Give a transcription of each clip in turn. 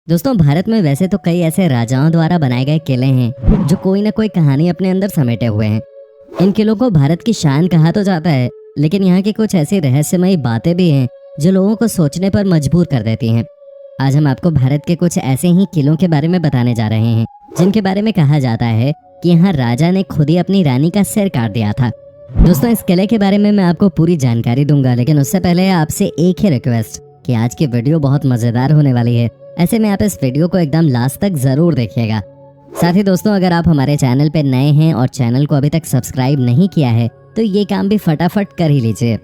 दोस्तों, भारत में वैसे तो कई ऐसे राजाओं द्वारा बनाए गए किले हैं जो कोई ना कोई कहानी अपने अंदर समेटे हुए हैं। इन किलों को भारत की शान कहा तो जाता है, लेकिन यहाँ की कुछ ऐसी रहस्यमयी बातें भी हैं जो लोगों को सोचने पर मजबूर कर देती हैं। आज हम आपको भारत के कुछ ऐसे ही किलों के बारे में बताने जा रहे हैं जिनके बारे में कहा जाता है कि यहाँ राजा ने खुद ही अपनी रानी का सिर काट दिया था। दोस्तों, इस किले के बारे में मैं आपको पूरी जानकारी दूंगा, लेकिन उससे पहले आपसे एक ही रिक्वेस्ट कि आज की वीडियो बहुत मजेदार होने वाली है। ऐसे में आप इस वीडियो को एकदम लास्ट तक जरूर देखिएगा। साथ ही दोस्तों, अगर आप हमारे चैनल पे नए हैं और चैनल को अभी तक सब्सक्राइब नहीं किया है तो ये काम भी फटाफट कर ही लीजिए।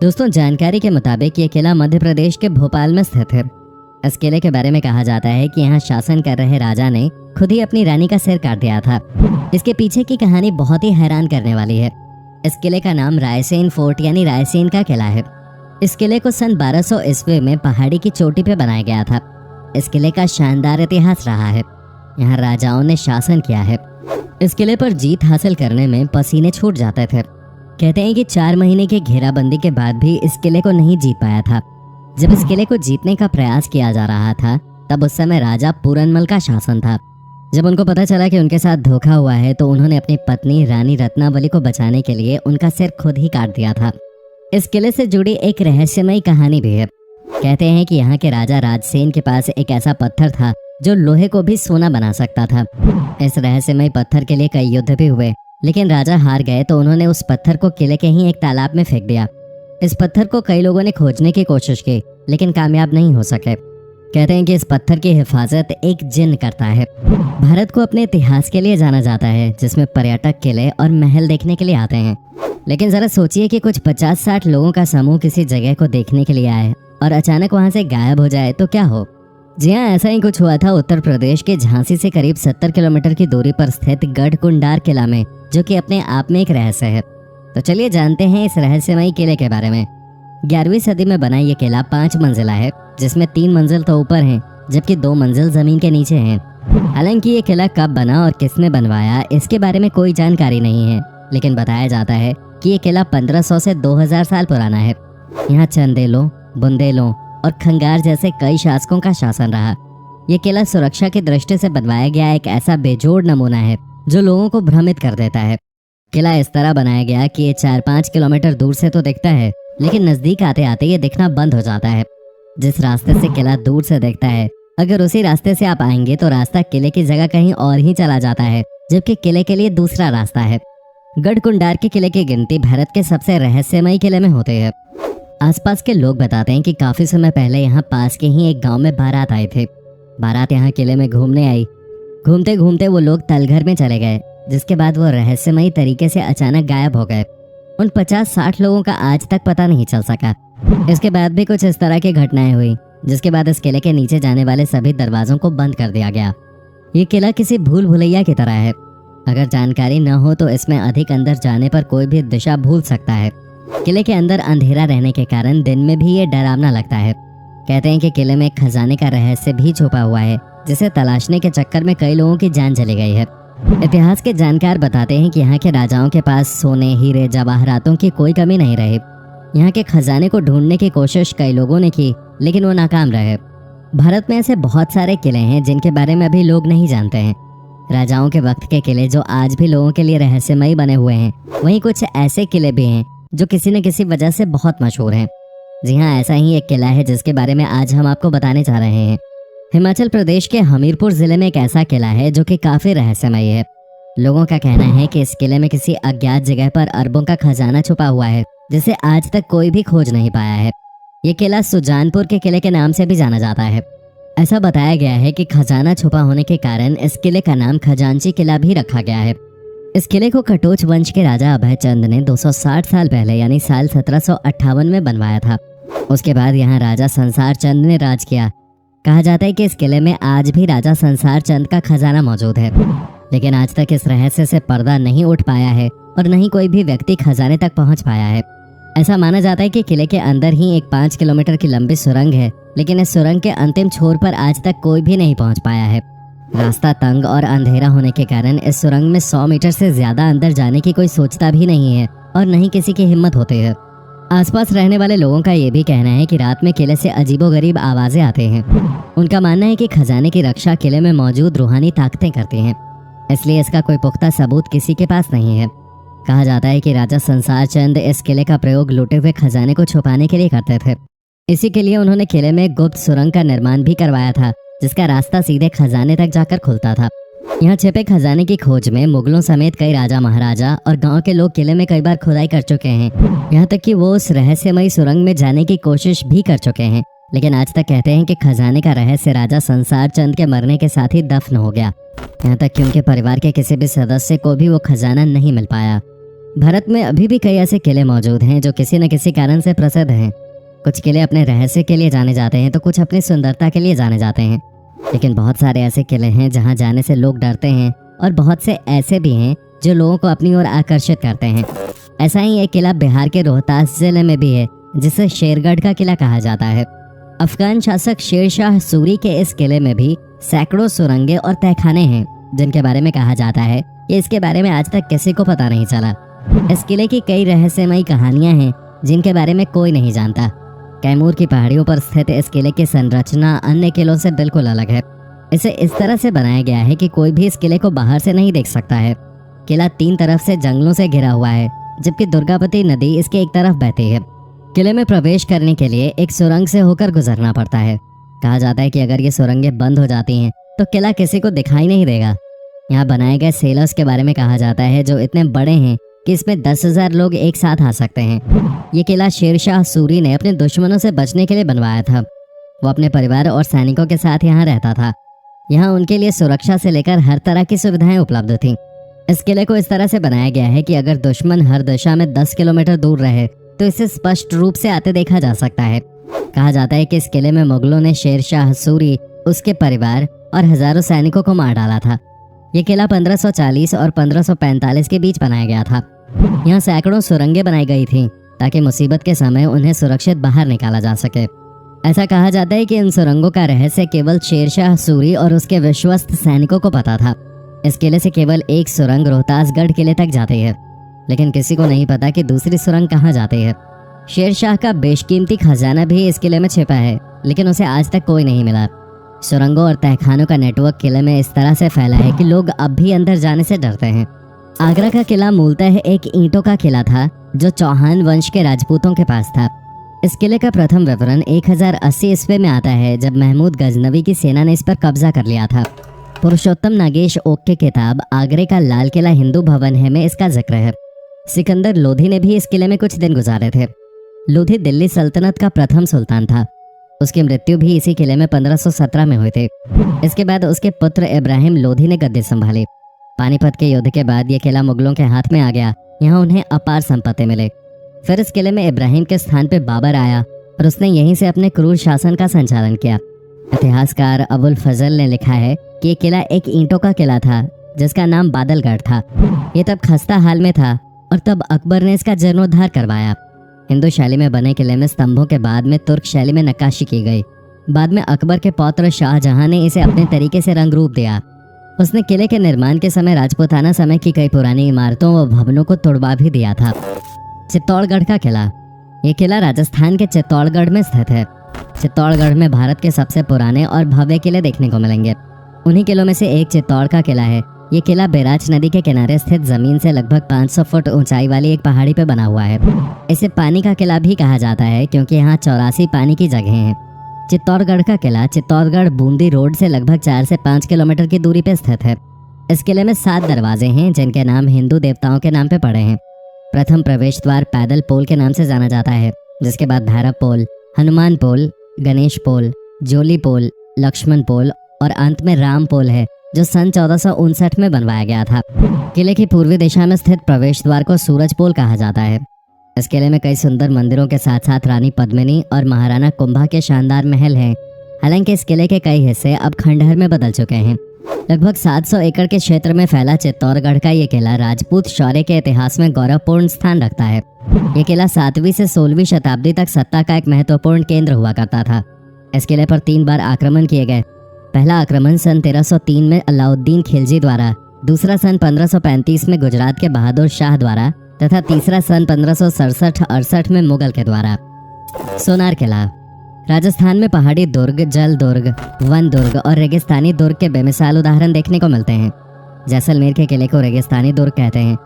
दोस्तों, जानकारी के मुताबिक ये किला मध्य प्रदेश के भोपाल में स्थित है। इस किले के बारे में कहा जाता है कि यहाँ शासन कर रहे राजा ने खुद ही अपनी रानी का सिर काट दिया था। इसके पीछे की कहानी बहुत ही हैरान करने वाली है। इस किले का नाम रायसेन फोर्ट यानी रायसेन का किला है। इस किले को सन 1200 ईस्वी में पहाड़ी की चोटी पे बनाया गया था। इस किले का शानदार इतिहास रहा है। यहाँ राजाओं ने शासन किया है। इस किले पर जीत हासिल करने में पसीने छूट जाते थे। कहते हैं कि 4 महीने की घेराबंदी के बाद भी इस किले को नहीं जीत पाया था। जब इस किले को जीतने का प्रयास किया जा रहा था तब उस समय राजा पूरनमल का शासन था। जब उनको पता चला कि उनके साथ धोखा हुआ है तो उन्होंने अपनी पत्नी रानी रत्नावली को बचाने के लिए उनका सिर खुद ही काट दिया था। इस किले से जुड़ी एक रहस्यमयी कहानी भी है। कहते हैं कि यहाँ के राजा राजसेन के पास एक ऐसा पत्थर था जो लोहे को भी सोना बना सकता था। इस रहस्यमय पत्थर के लिए कई युद्ध भी हुए, लेकिन राजा हार गए तो उन्होंने उस पत्थर को किले के ही एक तालाब में फेंक दिया। इस पत्थर को कई लोगों ने खोजने की कोशिश की, लेकिन कामयाब नहीं हो सके। कहते हैं कि इस पत्थर की हिफाजत एक जिन करता है। भारत को अपने इतिहास के लिए जाना जाता है, जिसमें पर्यटक किले और महल देखने के लिए आते हैं। लेकिन जरा सोचिए कि कुछ 50-60 लोगों का समूह किसी जगह को देखने के लिए आए और अचानक वहां से गायब हो जाए तो क्या हो। जी हाँ, ऐसा ही कुछ हुआ था उत्तर प्रदेश के झांसी से करीब 70 किलोमीटर की दूरी पर स्थित गढ़कुंडार किला में, जो कि अपने आप में एक रहस्य है। तो चलिए जानते हैं इस रहस्यमयी किले के बारे में। 11वीं सदी में बना ये किला 5 मंजिला है, जिसमें 3 मंजिल तो ऊपर हैं जबकि 2 मंजिल जमीन के नीचे हैं। हालांकि ये किला कब बना और किसने बनवाया इसके बारे में कोई जानकारी नहीं है, लेकिन बताया जाता है कि ये किला 1500 से 2000 साल पुराना है। यहाँ चंदेलों, बुंदेलों और खंगार जैसे कई शासकों का शासन रहा। ये किला सुरक्षा की दृष्टि से बनवाया गया एक ऐसा बेजोड़ नमूना है जो लोगों को भ्रमित कर देता है। किला इस तरह बनाया गया कि ये 4-5 किलोमीटर दूर से तो दिखता है, लेकिन नजदीक आते आते ये दिखना बंद हो जाता है। जिस रास्ते से किला दूर से दिखता है, अगर उसी रास्ते से आप आएंगे तो रास्ता किले की जगह कहीं और ही चला जाता है, जबकि किले के लिए दूसरा रास्ता है। गढ़कुंडार के किले की गिनती भारत के सबसे रहस्यमयी किले में होते हैं। आसपास के लोग बताते हैं कि काफी समय पहले यहाँ पास के ही एक गांव में बारात आए थे। बारात यहाँ किले में घूमने आई। घूमते घूमते वो लोग तलघर में चले गए, जिसके बाद वो रहस्यमयी तरीके से अचानक गायब हो गए। उन 50-60 लोगों का आज तक पता नहीं चल सका। इसके बाद भी कुछ इस तरह की घटनाएं हुई, जिसके बाद इस किले के नीचे जाने वाले सभी दरवाजों को बंद कर दिया गया। ये किला किसी भूल भुलैया की तरह है। अगर जानकारी न हो तो इसमें अधिक अंदर जाने पर कोई भी दिशा भूल सकता है। किले के अंदर अंधेरा रहने के कारण दिन में भी ये डरावना लगता है। कहते हैं कि किले में खजाने का रहस्य भी छुपा हुआ है, जिसे तलाशने के चक्कर में कई लोगों की जान चली गई है। इतिहास के जानकार बताते हैं कि यहाँ के राजाओं के पास सोने, हीरे, जवाहरातों की कोई कमी नहीं रही। यहाँ के खजाने को ढूंढने की कोशिश कई लोगों ने की, लेकिन वो नाकाम रहे। भारत में ऐसे बहुत सारे किले हैं जिनके बारे में अभी लोग नहीं जानते हैं। राजाओं के वक्त के किले जो आज भी लोगों के लिए रहस्यमयी बने हुए हैं, वहीं कुछ ऐसे किले भी हैं जो किसी न किसी वजह से बहुत मशहूर हैं। जी हाँ, ऐसा ही एक किला है जिसके बारे में आज हम आपको बताने जा रहे हैं। हिमाचल प्रदेश के हमीरपुर जिले में एक ऐसा किला है जो कि काफी रहस्यमयी है। लोगों का कहना है कि इस किले में किसी अज्ञात जगह पर अरबों का खजाना छुपा हुआ है, जिसे आज तक कोई भी खोज नहीं पाया है। ये किला सुजानपुर के किले के नाम से भी जाना जाता है। ऐसा बताया गया है कि खजाना छुपा होने के कारण इस किले का नाम खजांची किला भी रखा गया है। इस किले को कटोच वंश के राजा अभय चंद ने 260 साल पहले यानी साल 1758 में बनवाया था। उसके बाद यहाँ राजा संसार चंद ने राज किया। कहा जाता है कि इस किले में आज भी राजा संसार चंद का खजाना मौजूद है, लेकिन आज तक इस रहस्य से पर्दा नहीं उठ पाया है और न ही कोई भी व्यक्ति खजाने तक पहुँच पाया है। ऐसा माना जाता है कि किले के अंदर ही एक 5 किलोमीटर की लंबी सुरंग है, लेकिन इस सुरंग के अंतिम छोर पर आज तक कोई भी नहीं पहुँच पाया है। रास्ता तंग और अंधेरा होने के कारण इस सुरंग में 100 मीटर से ज्यादा अंदर जाने की कोई सोचता भी नहीं है और न ही किसी की हिम्मत होती है। आसपास रहने वाले लोगों का ये भी कहना है कि रात में किले से अजीबोगरीब आवाजें आते हैं। उनका मानना है कि खजाने की रक्षा किले में मौजूद रूहानी ताकतें करती हैं, इसलिए इसका कोई पुख्ता सबूत किसी के पास नहीं है। कहा जाता है कि राजा संसार चंद इस किले का प्रयोग लूटे हुए खजाने को छुपाने के लिए करते थे। इसी के लिए उन्होंने किले में गुप्त सुरंग का निर्माण भी करवाया था, जिसका रास्ता सीधे खजाने तक जाकर खुलता था। यहाँ छिपे खजाने की खोज में मुगलों समेत कई राजा महाराजा और गांव के लोग किले में कई बार खुदाई कर चुके हैं। यहाँ तक कि वो उस रहस्यमयी सुरंग में जाने की कोशिश भी कर चुके हैं, लेकिन आज तक कहते हैं कि खजाने का रहस्य राजा संसार चंद के मरने के साथ ही दफन हो गया। यहाँ तक कि उनके परिवार के किसी भी सदस्य को भी वो खजाना नहीं मिल पाया। भारत में अभी भी कई ऐसे किले मौजूद हैं जो किसी न किसी कारण से प्रसिद्ध हैं। कुछ किले अपने रहस्य के लिए जाने जाते हैं तो कुछ अपनी सुंदरता के लिए जाने जाते हैं, लेकिन बहुत सारे ऐसे किले हैं जहां जाने से लोग डरते हैं और बहुत से ऐसे भी हैं जो लोगों को अपनी ओर आकर्षित करते हैं। ऐसा ही एक किला बिहार के रोहतास जिले में भी है, जिसे शेरगढ़ का किला कहा जाता है। अफगान शासक शेरशाह सूरी के इस किले में भी सैकड़ों सुरंगें और तहखाने हैं, जिनके बारे में कहा जाता है कि इसके बारे में आज तक किसी को पता नहीं चला। इस किले की कई रहस्यमयी कहानियां हैं जिनके बारे में कोई नहीं जानता। कैमूर की पहाड़ियों पर स्थित इस किले की संरचना अन्य किलों से बिल्कुल अलग है। इसे इस तरह से बनाया गया है कि कोई भी इस किले को बाहर से नहीं देख सकता है। किला 3 तरफ से जंगलों से घिरा हुआ है, जबकि दुर्गावती नदी इसके एक तरफ बहती है। किले में प्रवेश करने के लिए एक सुरंग से होकर गुजरना पड़ता है। कहा जाता है कि अगर ये सुरंगें बंद हो जाती हैं तो किला किसी को दिखाई नहीं देगा। यहाँ बनाए गए सेलर्स के बारे में कहा जाता है जो इतने बड़े हैं कि इसमें 10,000 लोग एक साथ आ सकते हैं। ये किला शेरशाह सूरी ने अपने दुश्मनों से बचने के लिए बनवाया था। वो अपने परिवार और सैनिकों के साथ यहाँ रहता था। यहाँ उनके लिए सुरक्षा से लेकर हर तरह की सुविधाएं उपलब्ध थीं। इस किले को इस तरह से बनाया गया है कि अगर दुश्मन हर दिशा में 10 किलोमीटर दूर रहे तो इसे स्पष्ट रूप से आते देखा जा सकता है। कहा जाता है कि इस किले में मुगलों ने शेरशाह सूरी, उसके परिवार और हजारों सैनिकों को मार डाला था। ये किला 1540 और 1545 के बीच बनाया गया था। यहाँ सैकड़ों सुरंगें बनाई गई थीं ताकि मुसीबत के समय उन्हें सुरक्षित बाहर निकाला जा सके। ऐसा कहा जाता है कि इन सुरंगों का रहस्य केवल शेरशाह सूरी और उसके विश्वस्त सैनिकों को पता था। इस किले से केवल एक सुरंग रोहतासगढ़ किले तक जाती है, लेकिन किसी को नहीं पता कि दूसरी सुरंग कहाँ जाती है। शेरशाह का बेशकीमती खजाना भी इस किले में छिपा है, लेकिन उसे आज तक कोई नहीं मिला। सुरंगों और तहखानों का नेटवर्क किले में इस तरह से फैला है कि लोग अब भी अंदर जाने से डरते हैं। आगरा का किला मूलतः एक ईंटों का किला था जो चौहान वंश के राजपूतों के पास था। इस किले का प्रथम विवरण 1080 ईस्वी में आता है, जब महमूद गजनवी की सेना ने इस पर कब्जा कर लिया था। पुरुषोत्तम नागेश ओक की किताब आगरे का लाल किला हिंदू भवन है में इसका जिक्र है। सिकंदर लोधी ने भी इस किले में कुछ दिन गुजारे थे। लोधी दिल्ली सल्तनत का प्रथम सुल्तान था। उसकी मृत्यु भी इसी किले में 1517 में हुई थी। इसके बाद उसके पुत्र इब्राहिम लोधी ने गद्दी संभाली। पानीपत के युद्ध के बाद यह किला मुगलों के हाथ में आ गया। यहाँ उन्हें अपार संपत्ति मिले। फिर इस किले में इब्राहिम के स्थान पर बाबर आया और उसने यहीं से अपने क्रूर शासन का संचालन किया। इतिहासकार अबुल फजल ने लिखा है कि यह किला एक ईंटों का किला था जिसका नाम बादलगढ़ था। यह तब खस्ता हाल में था और तब अकबर ने इसका जीर्णोद्धार करवाया। हिंदू शैली में बने किले में स्तंभों के बाद में तुर्क शैली में नक्काशी की गई। बाद में अकबर के पौत्र शाहजहां ने इसे अपने तरीके से रंग रूप दिया। उसने किले के निर्माण के समय राजपूताना समय की कई पुरानी इमारतों व भवनों को तोड़वा भी दिया था। चित्तौड़गढ़ का किला। ये किला राजस्थान के चित्तौड़गढ़ में स्थित है। चित्तौड़गढ़ में भारत के सबसे पुराने और भव्य किले देखने को मिलेंगे। उन्हीं किलों में से एक चित्तौड़ का किला है। ये किला बैराज नदी के किनारे स्थित जमीन से लगभग 500 फुट ऊंचाई वाली एक पहाड़ी पर बना हुआ है। इसे पानी का किला भी कहा जाता है क्योंकि यहाँ 84 पानी की जगह हैं। चित्तौड़गढ़ का किला चित्तौड़गढ़ बूंदी रोड से लगभग 4 से 5 किलोमीटर की दूरी पर स्थित है। इस किले में 7 दरवाजे हैं जिनके नाम हिंदू देवताओं के नाम पे पड़े हैं। प्रथम प्रवेश द्वार पैदल पोल के नाम से जाना जाता है, जिसके बाद भैरव पोल, हनुमान पोल, गणेश पोल, जोली पोल, लक्ष्मण पोल और अंत में राम पोल है जो सन 1459 में बनवाया गया था। किले की पूर्वी दिशा में स्थित प्रवेश द्वार को सूरज पोल कहा जाता है। इस किले में कई सुंदर मंदिरों के साथ साथ रानी पद्मिनी और महाराणा कुंभा के शानदार महल हैं। हालांकि इस किले के कई हिस्से अब खंडहर में बदल चुके हैं। लगभग 700 एकड़ के क्षेत्र में फैला चित्तौड़गढ़ का ये किला राजपूत शौर्य के इतिहास में गौरवपूर्ण स्थान रखता है। ये किला 7वीं से 16वीं शताब्दी तक सत्ता का एक महत्वपूर्ण केंद्र हुआ करता था। इस किले पर 3 बार आक्रमण किए गए। पहला आक्रमण सन 1303 में अलाउद्दीन खिलजी द्वारा, दूसरा सन 1535 में गुजरात के बहादुर शाह द्वारा तथा तीसरा सन 1567-68 में मुगल के द्वारा। सोनार किला राजस्थान में पहाड़ी दुर्ग, जल दुर्ग, वन दुर्ग और रेगिस्तानी दुर्ग के बेमिसाल उदाहरण देखने को मिलते हैं। जैसलमेर के किले को रेगिस्तानी दुर्ग कहते हैं।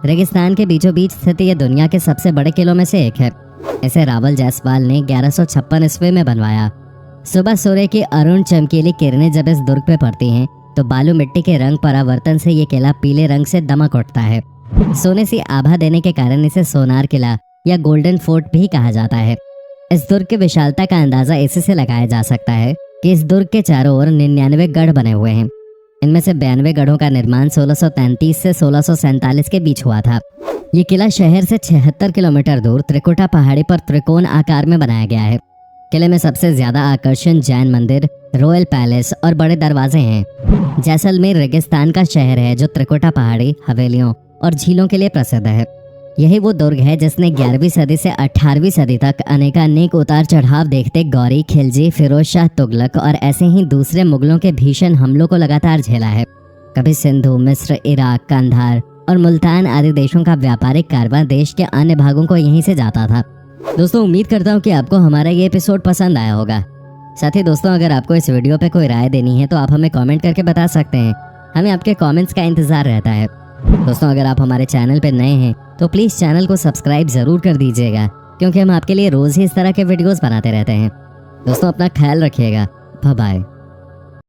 रेगिस्तान के बीचों बीच स्थित ये दुनिया के सबसे बड़े किलों में से एक है। इसे रावल जायसवाल ने 1156 ईस्वी में बनवाया। सुबह सूर्य की अरुण चमकीली किरणें जब इस दुर्ग पे पड़ती हैं तो बालू मिट्टी के रंग परावर्तन से ये किला पीले रंग से दमक उठता है। सोने सी आभा देने के कारण इसे सोनार किला या गोल्डन फोर्ट भी कहा जाता है। इस दुर्ग की विशालता का अंदाजा इसी से लगाया जा सकता है कि इस दुर्ग के चारों ओर 99 गढ़ बने हुए हैं। इनमें से 92 गढ़ों का निर्माण 1633 से 1647 के बीच हुआ था। ये किला शहर से 76 किलोमीटर दूर त्रिकुटा पहाड़ी पर त्रिकोण आकार में बनाया गया है। किले में सबसे ज्यादा आकर्षण जैन मंदिर, रॉयल पैलेस और बड़े दरवाजे हैं। जैसलमेर रेगिस्तान का शहर है जो त्रिकुटा पहाड़ी, हवेलियों और झीलों के लिए प्रसिद्ध है। यही वो दुर्ग है जिसने 11वीं सदी से 18वीं सदी तक अनेकानेक उतार चढ़ाव देखते गौरी, खिलजी, फिरोज शाह तुगलक और ऐसे ही दूसरे मुगलों के भीषण हमलों को लगातार झेला है। कभी सिंधु, मिस्र, इराक, कंधार और मुल्तान आदि देशों का व्यापारिक कारवां देश के अन्य भागों को यहीं से जाता था। दोस्तों, उम्मीद करता हूँ कि आपको हमारा ये एपिसोड पसंद आया होगा। साथ ही दोस्तों, अगर आपको इस वीडियो पे कोई राय देनी है तो आप हमें कमेंट करके बता सकते हैं। हमें आपके कमेंट्स का इंतजार रहता है। दोस्तों, अगर आप हमारे चैनल पे नए हैं तो प्लीज़ चैनल को सब्सक्राइब ज़रूर कर दीजिएगा, क्योंकि हम आपके लिए रोज़ ही इस तरह के वीडियोस बनाते रहते हैं। दोस्तों, अपना ख्याल रखिएगा। Bye bye.